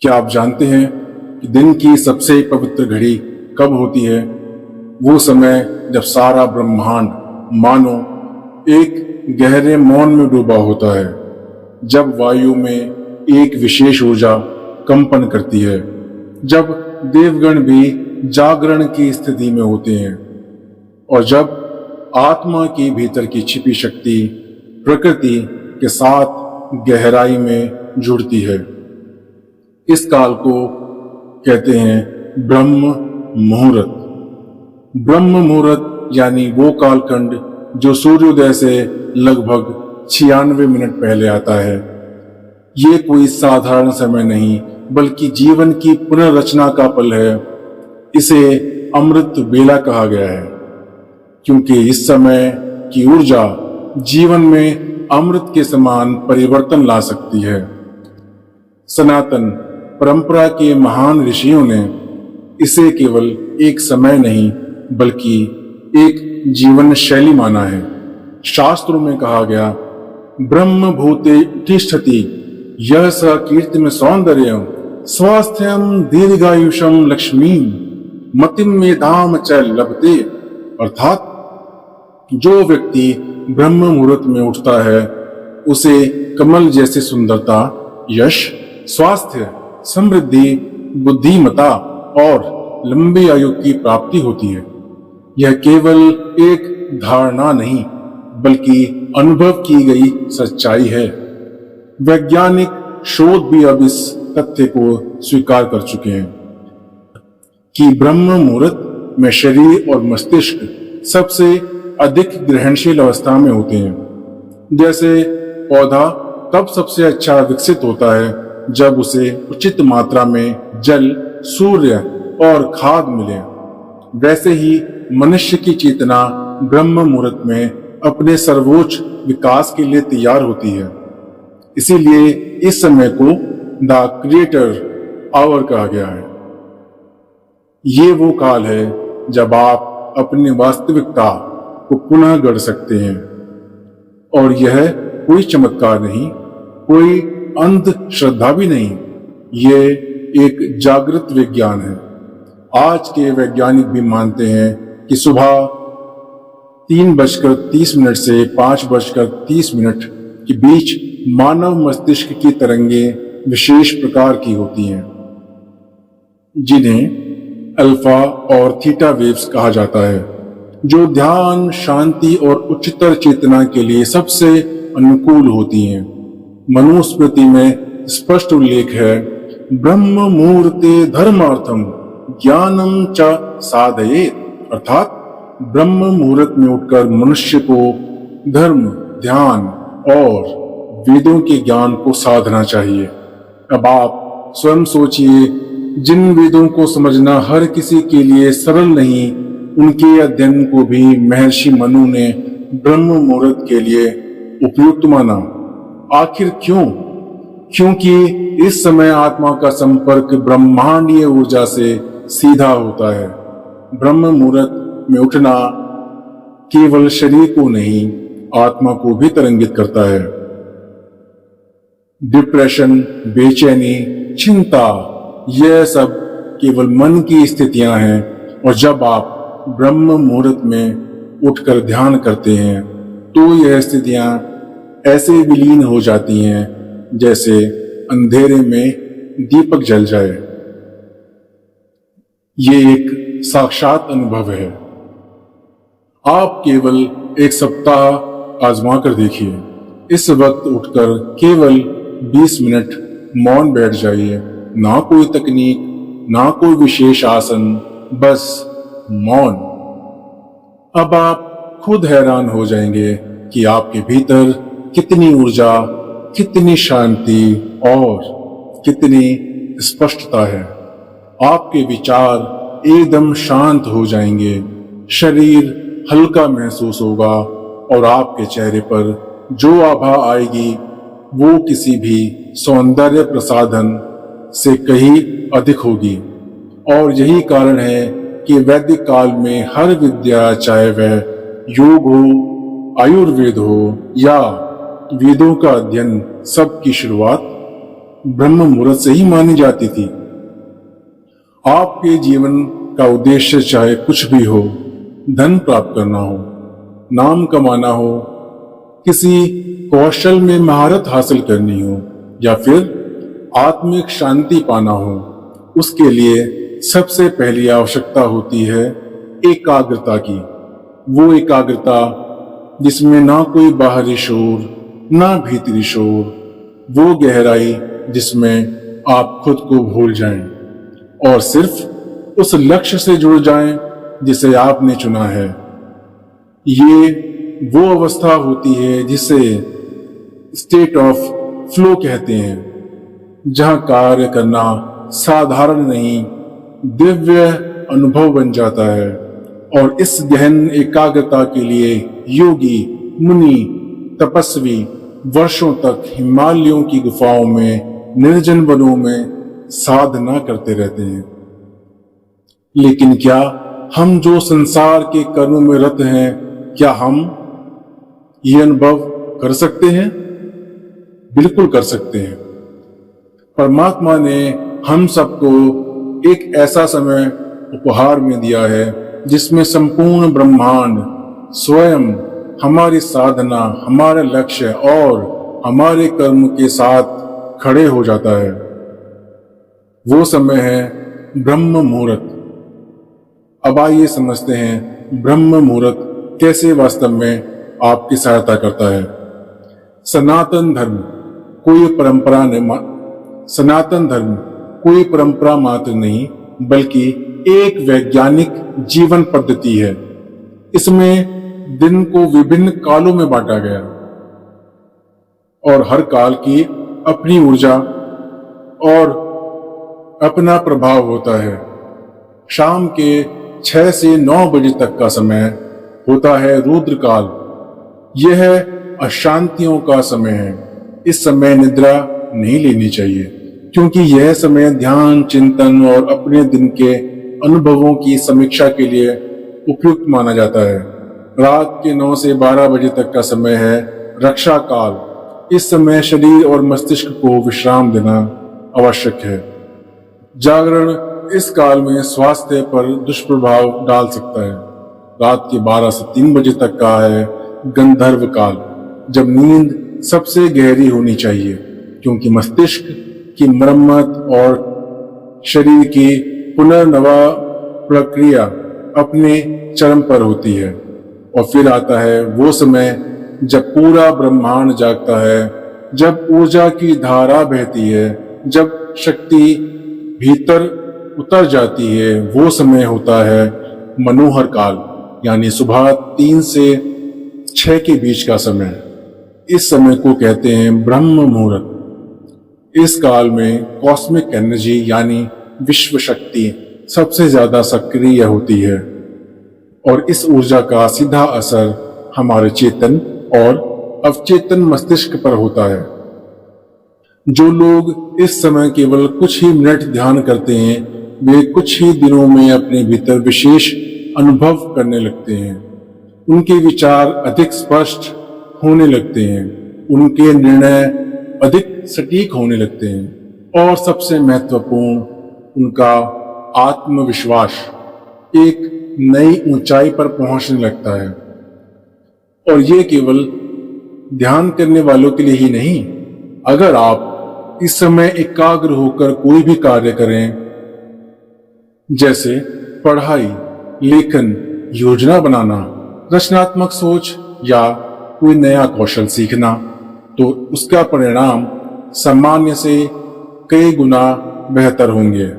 क्या आप जानते हैं कि दिन की सबसे पवित्र घड़ी कब होती है? वो समय जब सारा ब्रह्मांड मानो एक गहरे मौन में डूबा होता है, जब वायु में एक विशेष ऊर्जा कंपन करती है, जब देवगण भी जागरण की स्थिति में होते हैं और जब आत्मा की भीतर की छिपी शक्ति प्रकृति के साथ गहराई में जुड़ती है। इस काल को कहते हैं ब्रह्म मुहूर्त। ब्रह्म मुहूर्त यानी वो कालखंड जो सूर्योदय से लगभग 96 मिनट पहले आता है। ये कोई साधारण समय नहीं बल्कि जीवन की पुनर्रचना का पल है। इसे अमृत बेला कहा गया है क्योंकि इस समय की ऊर्जा जीवन में अमृत के समान परिवर्तन ला सकती है। सनातन परंपरा के महान ऋषियों ने इसे केवल एक समय नहीं बल्कि एक जीवन शैली माना है। शास्त्रों में कहा गया, ब्रह्म भूते तिष्ठति यह स कीर्तिम सौंदर्यम स्वास्थ्यम दीर्घायुषम लक्ष्मी मतिम मेधाम च लभते। अर्थात जो व्यक्ति ब्रह्म मुहूर्त में उठता है उसे कमल जैसी सुंदरता, यश, स्वास्थ्य, समृद्धि, बुद्धिमता और लंबी आयु की प्राप्ति होती है। यह केवल एक धारणा नहीं बल्कि अनुभव की गई सच्चाई है। वैज्ञानिक शोध भी अब इस तथ्य को स्वीकार कर चुके हैं कि ब्रह्म मुहूर्त में शरीर और मस्तिष्क सबसे अधिक ग्रहणशील अवस्था में होते हैं। जैसे पौधा तब सबसे अच्छा विकसित होता है जब उसे उचित मात्रा में जल, सूर्य और खाद मिले, वैसे ही मनुष्य की चेतना ब्रह्म मुहूर्त में अपने सर्वोच्च विकास के लिए तैयार होती है। इसीलिए इस समय को द क्रिएटर आवर कहा गया है। ये वो काल है जब आप अपनी वास्तविकता को पुनः गढ़ सकते हैं। और यह कोई चमत्कार नहीं, कोई अंधश्रद्धा भी नहीं, ये एक जागृत विज्ञान है। आज के वैज्ञानिक भी मानते हैं कि सुबह 3:30 से 5:30 के बीच मानव मस्तिष्क की तरंगें विशेष प्रकार की होती हैं, जिन्हें अल्फा और थीटा वेव्स कहा जाता है, जो ध्यान, शांति और उच्चतर चेतना के लिए सबसे अनुकूल होती हैं। मनुस्मृति में स्पष्ट उल्लेख है, ब्रह्म मुहूर्ते धर्मार्थम ज्ञानम च साधयेत्। अर्थात ब्रह्म मुहूर्त में उठकर मनुष्य को धर्म, ध्यान और वेदों के ज्ञान को साधना चाहिए। अब आप स्वयं सोचिए, जिन वेदों को समझना हर किसी के लिए सरल नहीं, उनके अध्ययन को भी महर्षि मनु ने ब्रह्म मुहूर्त के लिए उपयुक्त माना। आखिर क्यों? क्योंकि इस समय आत्मा का संपर्क ब्रह्मांडीय ऊर्जा से सीधा होता है। ब्रह्म मुहूर्त में उठना केवल शरीर को नहीं, आत्मा को भी तरंगित करता है। डिप्रेशन, बेचैनी, चिंता, यह सब केवल मन की स्थितियां हैं। और जब आप ब्रह्म मुहूर्त में उठकर ध्यान करते हैं तो यह स्थितियां ऐसे विलीन हो जाती हैं जैसे अंधेरे में दीपक जल जाए। ये एक साक्षात अनुभव है। आप केवल एक सप्ताह आजमा कर देखिए। इस वक्त उठकर केवल 20 मिनट मौन बैठ जाइए। ना कोई तकनीक, ना कोई विशेष आसन, बस मौन। अब आप खुद हैरान हो जाएंगे कि आपके भीतर कितनी ऊर्जा, कितनी शांति और कितनी स्पष्टता है। आपके विचार एकदम शांत हो जाएंगे, शरीर हल्का महसूस होगा और आपके चेहरे पर जो आभा आएगी वो किसी भी सौंदर्य प्रसाधन से कहीं अधिक होगी। और यही कारण है कि वैदिक काल में हर विद्या, चाहे वह योग हो, आयुर्वेद हो या वेदों का अध्ययन, सबकी शुरुआत ब्रह्म मुहूर्त से ही मानी जाती थी। आपके जीवन का उद्देश्य चाहे कुछ भी हो, धन प्राप्त करना हो, नाम कमाना हो, किसी कौशल में महारत हासिल करनी हो या फिर आत्मिक शांति पाना हो, उसके लिए सबसे पहली आवश्यकता होती है एकाग्रता की। वो एकाग्रता जिसमें ना कोई बाहरी शोर, ना भीतरी शोर, वो गहराई जिसमें आप खुद को भूल जाएं और सिर्फ उस लक्ष्य से जुड़ जाएं जिसे आपने चुना है। ये वो अवस्था होती है जिसे स्टेट ऑफ फ्लो कहते हैं, जहां कार्य करना साधारण नहीं, दिव्य अनुभव बन जाता है। और इस गहन एकाग्रता के लिए योगी, मुनि, तपस्वी वर्षों तक हिमालयों की गुफाओं में, निर्जन वनों में साधना करते रहते हैं। लेकिन क्या हम जो संसार के कर्मों में रत हैं, क्या हम ये अनुभव कर सकते हैं? बिल्कुल कर सकते हैं। परमात्मा ने हम सबको एक ऐसा समय उपहार में दिया है जिसमें संपूर्ण ब्रह्मांड स्वयं हमारी साधना, हमारे लक्ष्य और हमारे कर्म के साथ खड़े हो जाता है। वो समय है ब्रह्म मुहूर्त। अब आइए समझते हैं ब्रह्म मुहूर्त कैसे वास्तव में आपकी सहायता करता है। सनातन धर्म कोई परंपरा मात्र नहीं, बल्कि एक वैज्ञानिक जीवन पद्धति है। इसमें दिन को विभिन्न कालों में बांटा गया और हर काल की अपनी ऊर्जा और अपना प्रभाव होता है। शाम के 6 से 9 बजे तक का समय होता है रुद्र काल। यह अशांतियों का समय है। इस समय निद्रा नहीं लेनी चाहिए, क्योंकि यह समय ध्यान, चिंतन और अपने दिन के अनुभवों की समीक्षा के लिए उपयुक्त माना जाता है। रात के 9 से 12 बजे तक का समय है रक्षा काल। इस समय शरीर और मस्तिष्क को विश्राम देना आवश्यक है। जागरण इस काल में स्वास्थ्य पर दुष्प्रभाव डाल सकता है। रात के 12 से 3 बजे तक का है गंधर्व काल, जब नींद सबसे गहरी होनी चाहिए, क्योंकि मस्तिष्क की मरम्मत और शरीर की पुनर्नवा प्रक्रिया अपने चरम पर होती है। और फिर आता है वो समय जब पूरा ब्रह्मांड जागता है, जब ऊर्जा की धारा बहती है, जब शक्ति भीतर उतर जाती है। वो समय होता है मनोहर काल, यानी सुबह 3 से 6 के बीच का समय। इस समय को कहते हैं ब्रह्म मुहूर्त। इस काल में कॉस्मिक एनर्जी यानी विश्व शक्ति सबसे ज्यादा सक्रिय होती है और इस ऊर्जा का सीधा असर हमारे चेतन और अवचेतन मस्तिष्क पर होता है। जो लोग इस समय केवल कुछ ही मिनट ध्यान करते हैं, वे कुछ ही दिनों में अपने भीतर विशेष अनुभव करने लगते हैं। उनके विचार अधिक स्पष्ट होने लगते हैं, उनके निर्णय अधिक सटीक होने लगते हैं और सबसे महत्वपूर्ण, उनका आत्मविश्वास एक नई ऊंचाई पर पहुंचने लगता है। और ये केवल ध्यान करने वालों के लिए ही नहीं। अगर आप इस समय एकाग्र होकर कोई भी कार्य करें, जैसे पढ़ाई, लेखन, योजना बनाना, रचनात्मक सोच या कोई नया कौशल सीखना, तो उसका परिणाम सामान्य से कई गुना बेहतर होंगे।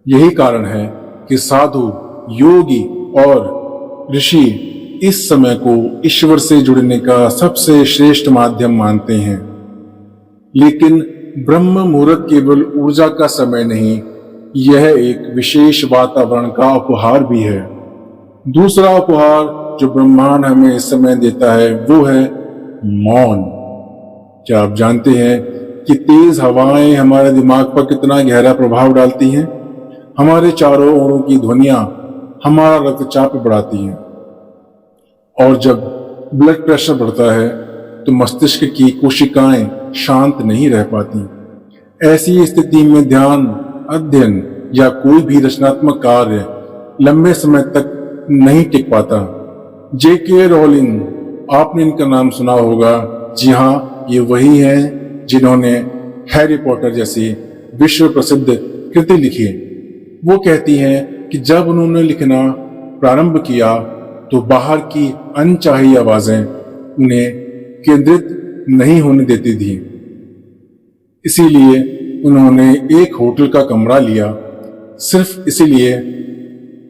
यही कारण है कि साधु, योगी और ऋषि इस समय को ईश्वर से जुड़ने का सबसे श्रेष्ठ माध्यम मानते हैं। लेकिन ब्रह्म मुहूर्त केवल ऊर्जा का समय नहीं, यह एक विशेष वातावरण का उपहार भी है। दूसरा उपहार जो ब्रह्मांड हमें इस समय देता है वो है मौन। क्या आप जानते हैं कि तेज हवाएं हमारे दिमाग पर कितना गहरा प्रभाव डालती हैं? हमारे चारों ओरों की ध्वनियां हमारा रक्तचाप बढ़ाती हैं और जब ब्लड प्रेशर बढ़ता है तो मस्तिष्क की कोशिकाएं शांत नहीं रह पाती। ऐसी स्थिति में ध्यान, अध्ययन या कोई भी रचनात्मक कार्य लंबे समय तक नहीं टिक पाता। J.K. रोलिंग, आपने इनका नाम सुना होगा। जी हाँ, ये वही हैं जिन्होंने हैरी पॉटर जैसी विश्व प्रसिद्ध कृति लिखी। वो कहती हैं कि जब उन्होंने लिखना प्रारंभ किया तो बाहर की अनचाही आवाजें उन्हें केंद्रित नहीं होने देती थी। इसीलिए उन्होंने एक होटल का कमरा लिया, सिर्फ इसीलिए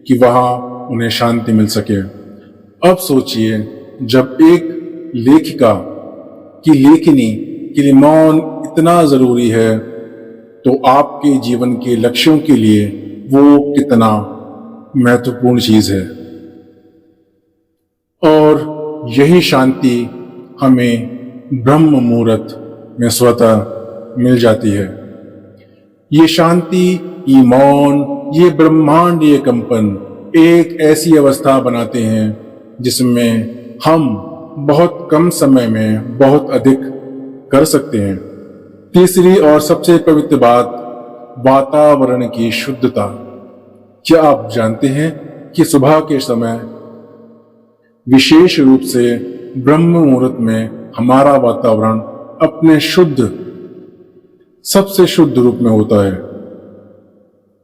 कि वहां उन्हें शांति मिल सके। अब सोचिए, जब एक लेखिका की लेखनी के लिए मौन इतना जरूरी है, तो आपके जीवन के लक्ष्यों के लिए वो कितना महत्वपूर्ण चीज है। और यही शांति हमें ब्रह्म मुहूर्त में स्वतः मिल जाती है। ये शांति, ये मौन, ये ब्रह्मांडीय कंपन एक ऐसी अवस्था बनाते हैं जिसमें हम बहुत कम समय में बहुत अधिक कर सकते हैं। तीसरी और सबसे पवित्र बात, वातावरण की शुद्धता। क्या आप जानते हैं कि सुबह के समय, विशेष रूप से ब्रह्म मुहूर्त में, हमारा वातावरण अपने सबसे शुद्ध रूप में होता है।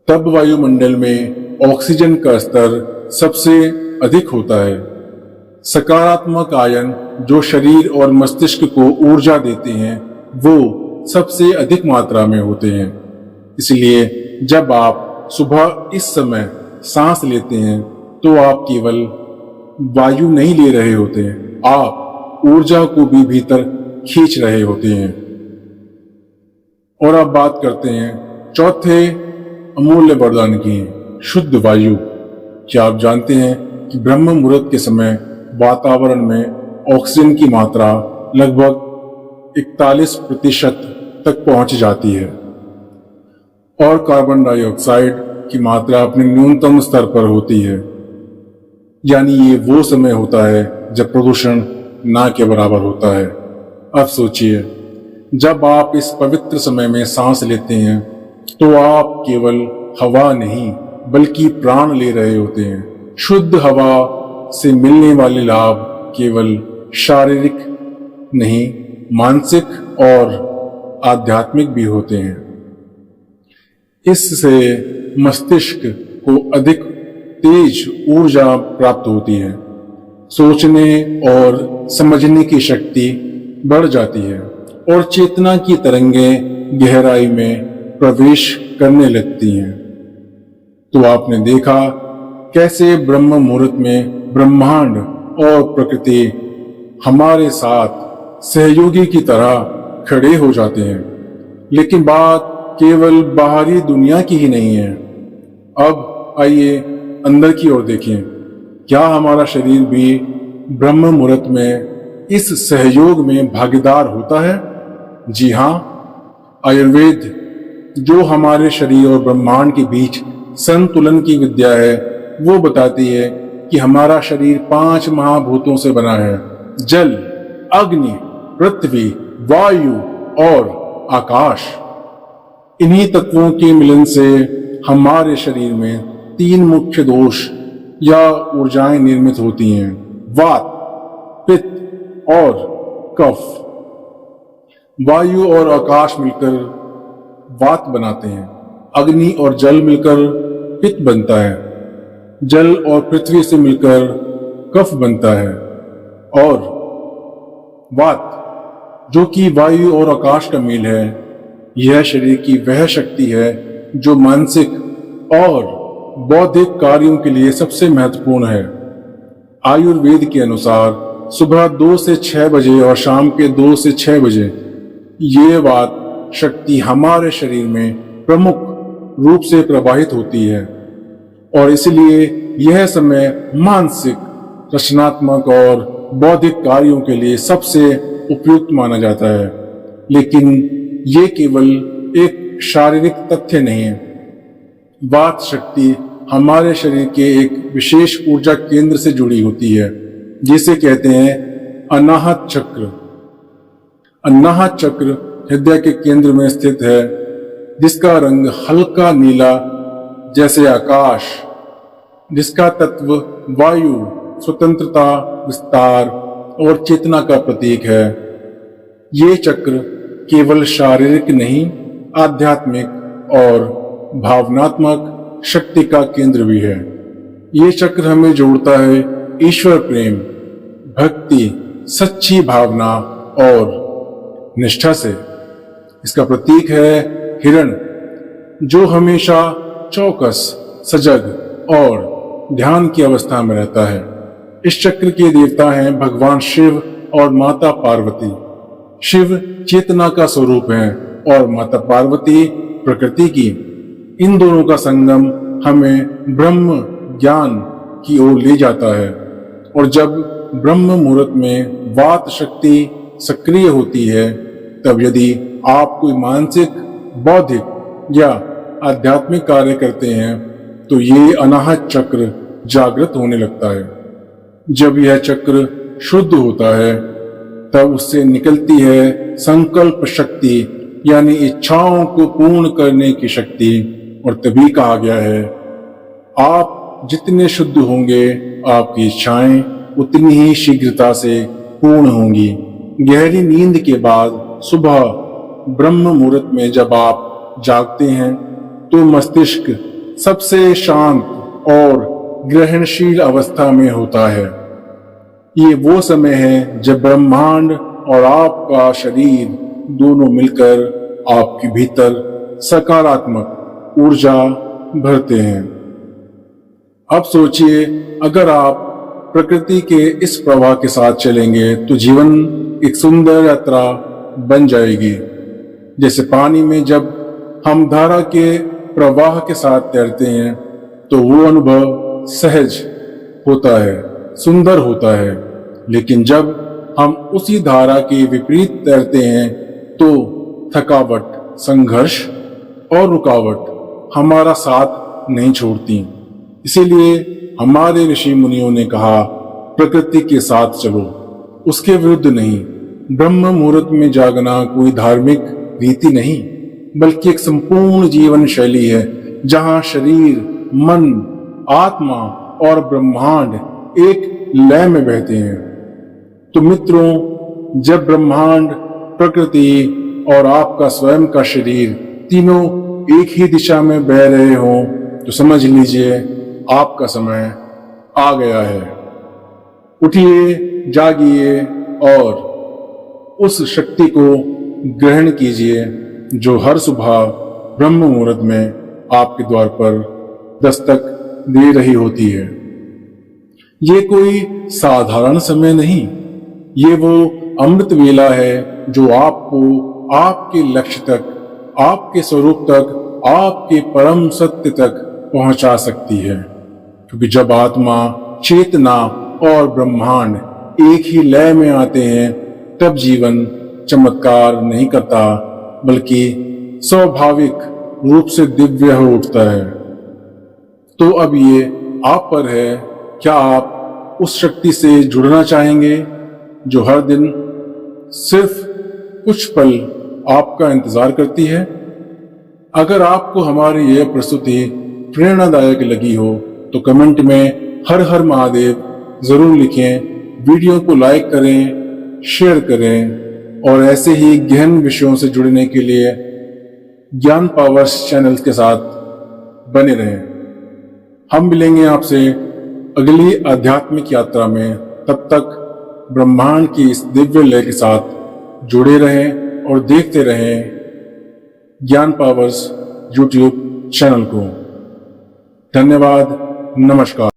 तब वायुमंडल में ऑक्सीजन का स्तर सबसे अधिक होता है। सकारात्मक आयन जो शरीर और मस्तिष्क को ऊर्जा देते हैं, वो सबसे अधिक मात्रा में होते हैं। इसलिए जब आप सुबह इस समय सांस लेते हैं तो आप केवल वायु नहीं ले रहे होते हैं, आप ऊर्जा को भी भीतर खींच रहे होते हैं। और अब बात करते हैं चौथे अमूल्य वरदान की, शुद्ध वायु। क्या आप जानते हैं कि ब्रह्म मुहूर्त के समय वातावरण में ऑक्सीजन की मात्रा लगभग 41% तक पहुंच जाती है और कार्बन डाइऑक्साइड की मात्रा अपने न्यूनतम स्तर पर होती है। यानी ये वो समय होता है जब प्रदूषण ना के बराबर होता है। अब सोचिए, जब आप इस पवित्र समय में सांस लेते हैं तो आप केवल हवा नहीं बल्कि प्राण ले रहे होते हैं। शुद्ध हवा से मिलने वाले लाभ केवल शारीरिक नहीं, मानसिक और आध्यात्मिक भी होते हैं। इससे मस्तिष्क को अधिक तेज ऊर्जा प्राप्त होती है, सोचने और समझने की शक्ति बढ़ जाती है और चेतना की तरंगें गहराई में प्रवेश करने लगती हैं। तो आपने देखा कैसे ब्रह्म मुहूर्त में ब्रह्मांड और प्रकृति हमारे साथ सहयोगी की तरह खड़े हो जाते हैं। लेकिन बात केवल बाहरी दुनिया की ही नहीं है। अब आइए अंदर की ओर देखें। क्या हमारा शरीर भी ब्रह्म मुहूर्त में इस सहयोग में भागीदार होता है? जी हाँ, आयुर्वेद जो हमारे शरीर और ब्रह्मांड के बीच संतुलन की विद्या है, वो बताती है कि हमारा शरीर 5 महाभूतों से बना है: जल, अग्नि, पृथ्वी, वायु और आकाश। इन्हीं तत्वों के मिलन से हमारे शरीर में 3 मुख्य दोष या ऊर्जाएं निर्मित होती हैं: वात, पित्त और कफ। वायु और आकाश मिलकर वात बनाते हैं, अग्नि और जल मिलकर पित्त बनता है, जल और पृथ्वी से मिलकर कफ बनता है, और वात जो कि वायु और आकाश का मेल है, यह शरीर की वह शक्ति है जो मानसिक और बौद्धिक कार्यों के लिए सबसे महत्वपूर्ण है। आयुर्वेद के अनुसार सुबह 2 से 6 बजे और शाम के 2 से 6 बजे ये वात शक्ति हमारे शरीर में प्रमुख रूप से प्रवाहित होती है और इसलिए यह समय मानसिक, रचनात्मक और बौद्धिक कार्यों के लिए सबसे उपयुक्त माना जाता है। लेकिन ये केवल एक शारीरिक तथ्य नहीं है। वात शक्ति हमारे शरीर के एक विशेष ऊर्जा केंद्र से जुड़ी होती है, जिसे कहते हैं अनाहत चक्र। अनाहत चक्र हृदय के केंद्र में स्थित है जिसका रंग हल्का नीला जैसे आकाश, जिसका तत्व वायु, स्वतंत्रता, विस्तार और चेतना का प्रतीक है। ये चक्र केवल शारीरिक नहीं, आध्यात्मिक और भावनात्मक शक्ति का केंद्र भी है। ये चक्र हमें जोड़ता है ईश्वर प्रेम, भक्ति, सच्ची भावना और निष्ठा से। इसका प्रतीक है हिरण, जो हमेशा चौकस, सजग और ध्यान की अवस्था में रहता है। इस चक्र के देवता हैं भगवान शिव और माता पार्वती। शिव चेतना का स्वरूप है और माता पार्वती प्रकृति की। इन दोनों का संगम हमें ब्रह्म ज्ञान की ओर ले जाता है। और जब ब्रह्म मुहूर्त में वात शक्ति सक्रिय होती है, तब यदि आप कोई मानसिक, बौद्धिक या आध्यात्मिक कार्य करते हैं तो ये अनाहत चक्र जागृत होने लगता है। जब यह चक्र शुद्ध होता है तब उससे निकलती है संकल्प शक्ति, यानी इच्छाओं को पूर्ण करने की शक्ति। और तभी कहा गया है, आप जितने शुद्ध होंगे आपकी इच्छाएं उतनी ही शीघ्रता से पूर्ण होंगी। गहरी नींद के बाद सुबह ब्रह्म मुहूर्त में जब आप जागते हैं तो मस्तिष्क सबसे शांत और ग्रहणशील अवस्था में होता है। ये वो समय है जब ब्रह्मांड और आपका शरीर दोनों मिलकर आपके भीतर सकारात्मक ऊर्जा भरते हैं। अब सोचिए, अगर आप प्रकृति के इस प्रवाह के साथ चलेंगे तो जीवन एक सुंदर यात्रा बन जाएगी। जैसे पानी में जब हम धारा के प्रवाह के साथ तैरते हैं तो वो अनुभव सहज होता है, सुंदर होता है। लेकिन जब हम उसी धारा के विपरीत तैरते हैं तो थकावट, संघर्ष और रुकावट हमारा साथ नहीं छोड़ती। इसीलिए हमारे ऋषि मुनियों ने कहा, प्रकृति के साथ चलो, उसके विरुद्ध नहीं। ब्रह्म मुहूर्त में जागना कोई धार्मिक रीति नहीं, बल्कि एक संपूर्ण जीवन शैली है, जहां शरीर, मन, आत्मा और ब्रह्मांड एक लय में बहते हैं। तो मित्रों, जब ब्रह्मांड, प्रकृति और आपका स्वयं का शरीर तीनों एक ही दिशा में बह रहे हों तो समझ लीजिए आपका समय आ गया है। उठिए, जागिए और उस शक्ति को ग्रहण कीजिए जो हर सुबह ब्रह्म मुहूर्त में आपके द्वार पर दस्तक दे रही होती है। ये कोई साधारण समय नहीं, ये वो अमृत वेला है जो आपको आपके लक्ष्य तक, आपके स्वरूप तक, आपके परम सत्य तक पहुंचा सकती है। क्योंकि जब आत्मा, चेतना और ब्रह्मांड एक ही लय में आते हैं तब जीवन चमत्कार नहीं करता, बल्कि स्वाभाविक रूप से दिव्य हो उठता है। तो अब ये आप पर है, क्या आप उस शक्ति से जुड़ना चाहेंगे जो हर दिन सिर्फ कुछ पल आपका इंतजार करती है? अगर आपको हमारी यह प्रस्तुति प्रेरणादायक लगी हो तो कमेंट में हर हर महादेव जरूर लिखें। वीडियो को लाइक करें, शेयर करें और ऐसे ही गहन विषयों से जुड़ने के लिए ज्ञान पावर्स चैनल के साथ बने रहें। हम मिलेंगे आपसे अगली आध्यात्मिक यात्रा में। तब तक ब्रह्मांड की इस दिव्य लय के साथ जुड़े रहें और देखते रहें ज्ञान पावर्स यूट्यूब चैनल को। धन्यवाद, नमस्कार।